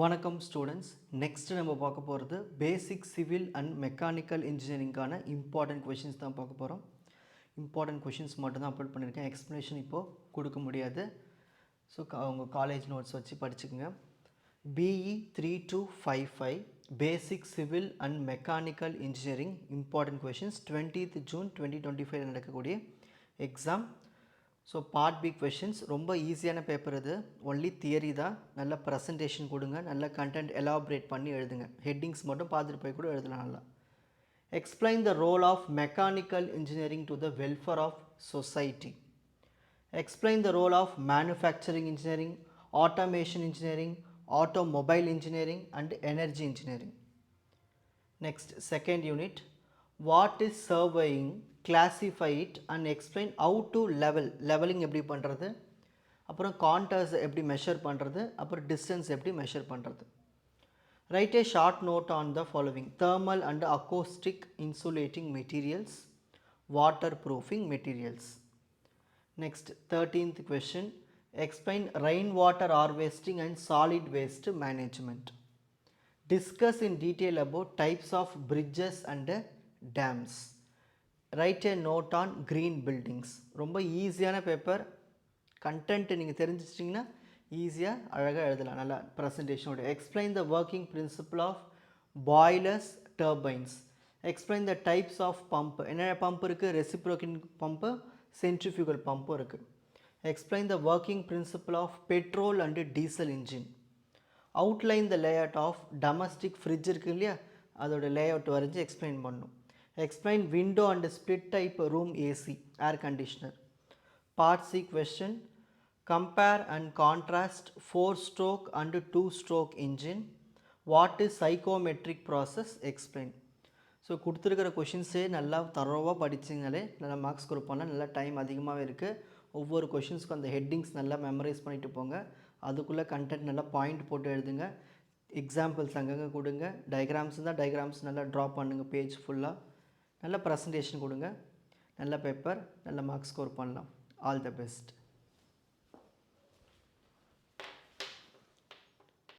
வணக்கம் students. Next நம்ம பார்க்க போகிறது பேசிக் சிவில் அண்ட் மெக்கானிக்கல் இன்ஜினியரிங்கான இம்பார்ட்டன்ட் கொஷின்ஸ் தான் பார்க்க போகிறோம். இம்பார்ட்டன்ட் கொஷின்ஸ் மட்டும் தான் அப்லோட் பண்ணியிருக்கேன். எக்ஸ்ப்ளனேஷன் இப்போது கொடுக்க முடியாது. ஸோ உங்கள் காலேஜ் நோட்ஸ் வச்சு படிச்சுக்கோங்க. BE 3255 basic civil and mechanical engineering important questions 20th June 2025 நடக்கக்கூடிய exam. So part B questions ரொம்ப ஈஸியான பேப்பர். இது ஒன்லி தியரி தான். நல்ல ப்ரெசன்டேஷன் கொடுங்க, நல்ல கண்டென்ட் எலாபரேட் பண்ணி எழுதுங்க. ஹெட்டிங்ஸ் மட்டும் பார்த்துட்டு போய் கூட எழுதலாம் நல்லா. Explain the role of mechanical engineering to the welfare of society. Explain the role of manufacturing engineering, automation engineering, automobile engineering and energy engineering. Next, second unit, what is surveying, classify it and explain how to leveling எப்படி பண்ணுறது, அப்புறம் கான்டர்ஸ் எப்படி measure பண்ணுறது, அப்புறம் distance எப்படி measure பண்ணுறது. Write a short note on the following: thermal and acoustic insulating materials, waterproofing materials. Next, 13th question, explain rainwater harvesting and solid waste management. Discuss in detail about types of bridges and dams. Write a note on green buildings. ரொம்ப ஈஸியான paper. Content நீங்கள் தெரிஞ்சிச்சிட்டிங்கன்னா ஈஸியாக அழகாக எழுதலாம். நல்லா ப்ரெசன்டேஷனோட. Explain the working principle of boilers, turbines. Explain the types of pump. என்னென்ன pump இருக்குது? ரெசிப்ரோகேட்டிங் பம்பு, சென்ட்ரிஃபியூகல் பம்பும் இருக்குது. Explain the working principle of petrol and diesel engine. Outline the layout of domestic fridge இருக்குது இல்லையா, அதோட layout வரைஞ்சி explain பண்ணணும். Explain window and split type room AC, air conditioner. Part C question, compare and contrast 4-stroke and 2-stroke engine. What is psychometric process, explain. So கொடுத்துருக்கிற கொஷின்ஸே நல்லா தரோவாக படிச்சிங்களே நல்லா marks score பண்ணலாம். நல்லா டைம் அதிகமாகவே இருக்குது. ஒவ்வொரு கொஷின்ஸ்க்கும் அந்த ஹெட்டிங்ஸ் நல்லா மெமரைஸ் பண்ணிட்டு போங்க. அதுக்குள்ளே கண்டென்ட் நல்லா பாயிண்ட் போட்டு எழுதுங்க. எக்ஸாம்பிள்ஸ் அங்கங்கே கொடுங்க. டயக்ராம்ஸ் தான் டயக்ராம்ஸ் நல்லா ட்ரா பண்ணுங்கள் பேஜ் ஃபுல்லாக. நல்ல ப்ரெசன்டேஷன் கொடுங்க. நல்ல பேப்பர், நல்ல மார்க்ஸ் ஸ்கோர் பண்ணலாம். All the best.